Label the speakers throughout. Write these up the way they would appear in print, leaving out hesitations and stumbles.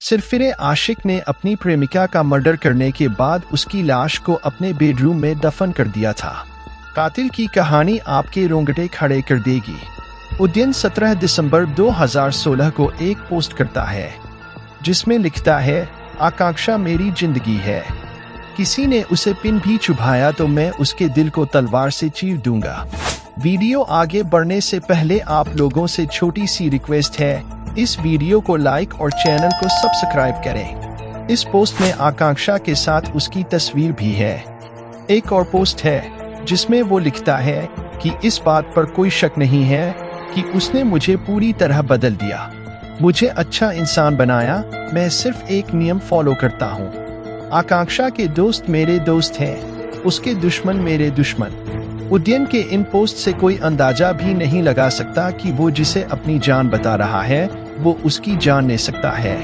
Speaker 1: सिरफिरे आशिक ने अपनी प्रेमिका का मर्डर करने के बाद उसकी लाश को अपने बेडरूम में दफन कर दिया था। कातिल की कहानी आपके रोंगटे खड़े कर देगी। उद्यन 17 दिसंबर 2016 को एक पोस्ट करता है जिसमें लिखता है, आकांक्षा मेरी जिंदगी है। किसी ने उसे पिन भी चुभाया तो मैं उसके दिल को तलवार से चीर दूंगा। वीडियो आगे बढ़ने से पहले आप लोगों से छोटी सी रिक्वेस्ट है, इस वीडियो को लाइक और चैनल को सब्सक्राइब करें। इस पोस्ट में आकांक्षा के साथ उसकी तस्वीर भी है। एक और पोस्ट है जिसमें वो लिखता है कि इस बात पर कोई शक नहीं है कि उसने मुझे पूरी तरह बदल दिया, मुझे अच्छा इंसान बनाया। मैं सिर्फ एक नियम फॉलो करता हूँ। आकांक्षा के दोस्त मेरे दोस्त हैं, उसके दुश्मन मेरे दुश्मन। उद्यन के इन पोस्ट से कोई अंदाजा भी नहीं लगा सकता कि वो जिसे अपनी जान बता रहा है वो उसकी जान ले सकता है।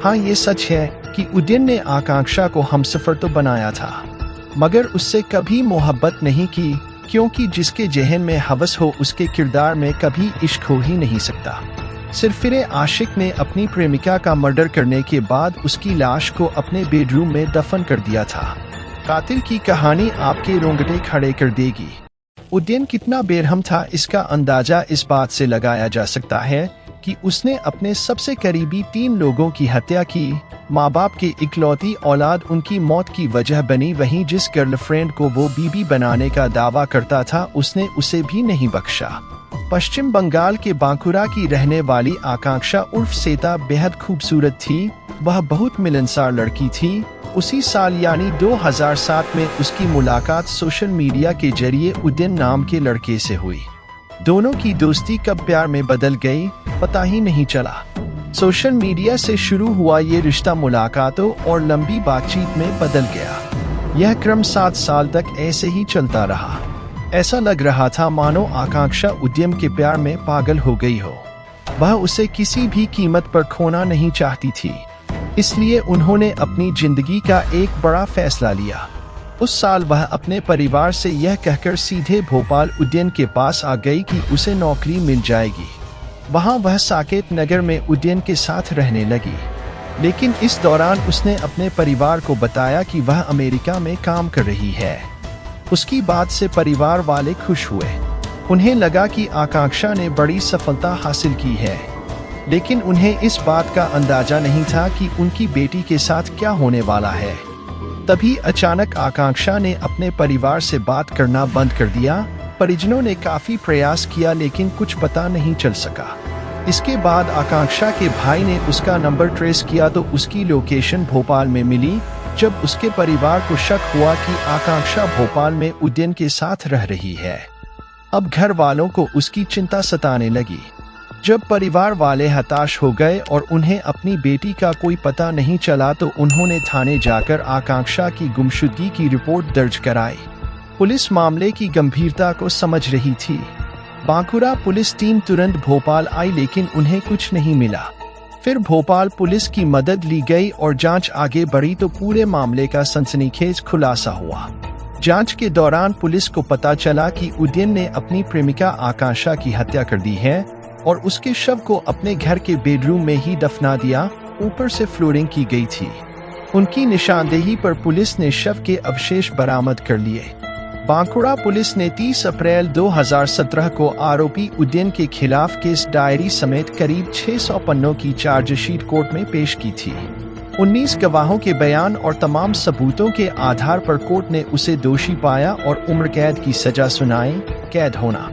Speaker 1: हाँ, ये सच है कि उद्यन ने आकांक्षा को हमसफर तो बनाया था, मगर उससे कभी मोहब्बत नहीं की, क्योंकि जिसके जहन में हवस हो उसके किरदार में कभी इश्क हो ही नहीं सकता। सिरफिरे आशिक ने अपनी प्रेमिका का मर्डर करने के बाद उसकी लाश को अपने बेडरूम में दफन कर दिया था। कातिल की कहानी आपके रोंगटे खड़े कर देगी। उद्यन कितना बेरहम था इसका अंदाजा इस बात से लगाया जा सकता है कि उसने अपने सबसे करीबी 3 लोगों की हत्या की। माँ बाप की इकलौती औलाद उनकी मौत की वजह बनी, वहीं जिस गर्लफ्रेंड को वो बीबी बनाने का दावा करता था उसने उसे भी नहीं बख्शा। पश्चिम बंगाल के बांकुरा की रहने वाली आकांक्षा उर्फ श्वेता बेहद खूबसूरत थी। वह बहुत मिलनसार लड़की थी। उसी साल यानी 2007 में उसकी मुलाकात सोशल मीडिया के जरिए उद्यन नाम के लड़के से हुई। दोनों की दोस्ती कब प्यार में बदल गई पता ही नहीं चला। सोशल मीडिया से शुरू हुआ ये रिश्ता मुलाकातों और लंबी बातचीत में बदल गया। यह क्रम 7 साल तक ऐसे ही चलता रहा। ऐसा लग रहा था मानो आकांक्षा उद्यम के प्यार में पागल हो गई हो। वह उसे किसी भी कीमत पर खोना नहीं चाहती थी, इसलिए उन्होंने अपनी जिंदगी का एक बड़ा फैसला लिया। उस साल वह अपने परिवार से यह कहकर सीधे भोपाल उद्यन के पास आ गई कि उसे नौकरी मिल जाएगी। वहां वह साकेत नगर में उद्यन के साथ रहने लगी, लेकिन इस दौरान उसने अपने परिवार को बताया कि वह अमेरिका में काम कर रही है। उसकी बात से परिवार वाले खुश हुए। उन्हें लगा कि आकांक्षा ने बड़ी सफलता हासिल की है, लेकिन उन्हें इस बात का अंदाजा नहीं था कि उनकी बेटी के साथ क्या होने वाला है। तभी अचानक आकांक्षा ने अपने परिवार से बात करना बंद कर दिया। परिजनों ने काफी प्रयास किया लेकिन कुछ पता नहीं चल सका। इसके बाद आकांक्षा के भाई ने उसका नंबर ट्रेस किया तो उसकी लोकेशन भोपाल में मिली। जब उसके परिवार को शक हुआ कि आकांक्षा भोपाल में उद्यन के साथ रह रही है, अब घर वालों को उसकी चिंता सताने लगी। जब परिवार वाले हताश हो गए और उन्हें अपनी बेटी का कोई पता नहीं चला तो उन्होंने थाने जाकर आकांक्षा की गुमशुदगी की रिपोर्ट दर्ज कराई। पुलिस मामले की गंभीरता को समझ रही थी। बांकुरा पुलिस टीम तुरंत भोपाल आई लेकिन उन्हें कुछ नहीं मिला। फिर भोपाल पुलिस की मदद ली गई और जांच आगे बढ़ी तो पूरे मामले का सनसनीखेज खुलासा हुआ। जांच के दौरान पुलिस को पता चला कि उद्यन ने अपनी प्रेमिका आकांक्षा की हत्या कर दी है और उसके शव को अपने घर के बेडरूम में ही दफना दिया। ऊपर से फ्लोरिंग की गई थी। उनकी निशानदेही पर पुलिस ने शव के अवशेष बरामद कर लिए। बांकुड़ा पुलिस ने 30 अप्रैल 2017 को आरोपी उद्यन के खिलाफ केस डायरी समेत करीब 600 पन्नों की चार्जशीट कोर्ट में पेश की थी। 19 गवाहों के बयान और तमाम सबूतों के आधार पर कोर्ट ने उसे दोषी पाया और उम्र कैद की सजा सुनाई। कैद होना।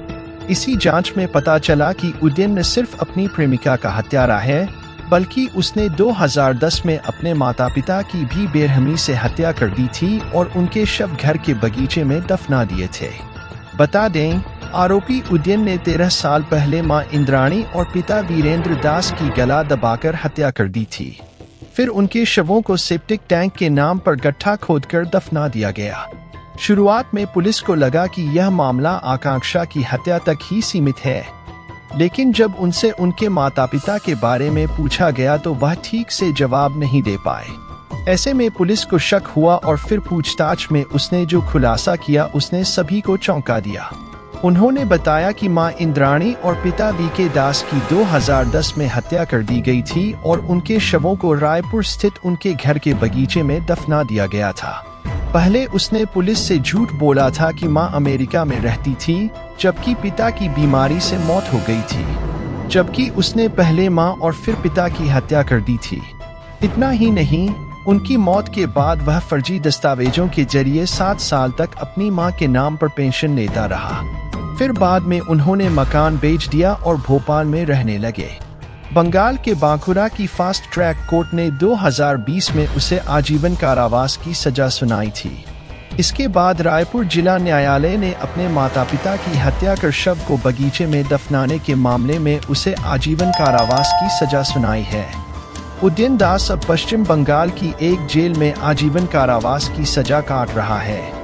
Speaker 1: इसी जांच में पता चला कि उद्यन न सिर्फ अपनी प्रेमिका का हत्यारा है, बल्कि उसने 2010 में अपने माता पिता की भी बेरहमी से हत्या कर दी थी और उनके शव घर के बगीचे में दफना दिए थे। बता दें, आरोपी उद्यन ने 13 साल पहले मां इंद्राणी और पिता वीरेंद्र दास की गला दबाकर हत्या कर दी थी। फिर उनके शवों को सेप्टिक टैंक के नाम पर गड्ढा खोदकर दफना दिया गया। शुरुआत में पुलिस को लगा कि यह मामला आकांक्षा की हत्या तक ही सीमित है, लेकिन जब उनसे उनके माता पिता के बारे में पूछा गया तो वह ठीक से जवाब नहीं दे पाए। ऐसे में पुलिस को शक हुआ और फिर पूछताछ में उसने जो खुलासा किया उसने सभी को चौंका दिया। उन्होंने बताया कि मां इंद्राणी और पिता वीके दास की 2010 में हत्या कर दी गई थी और उनके शवों को रायपुर स्थित उनके घर के बगीचे में दफना दिया गया था। पहले उसने पुलिस से झूठ बोला था कि मां अमेरिका में रहती थी, जबकि पिता की बीमारी से मौत हो गई थी, जबकि उसने पहले मां और फिर पिता की हत्या कर दी थी। इतना ही नहीं, उनकी मौत के बाद वह फर्जी दस्तावेजों के जरिए 7 साल तक अपनी मां के नाम पर पेंशन लेता रहा। फिर बाद में उन्होंने मकान बेच दिया और भोपाल में रहने लगे। बंगाल के बांकुरा की फास्ट ट्रैक कोर्ट ने 2020 में उसे आजीवन कारावास की सजा सुनाई थी। इसके बाद रायपुर जिला न्यायालय ने अपने माता पिता की हत्या कर शव को बगीचे में दफनाने के मामले में उसे आजीवन कारावास की सजा सुनाई है। उदयन दास अब पश्चिम बंगाल की एक जेल में आजीवन कारावास की सजा काट रहा है।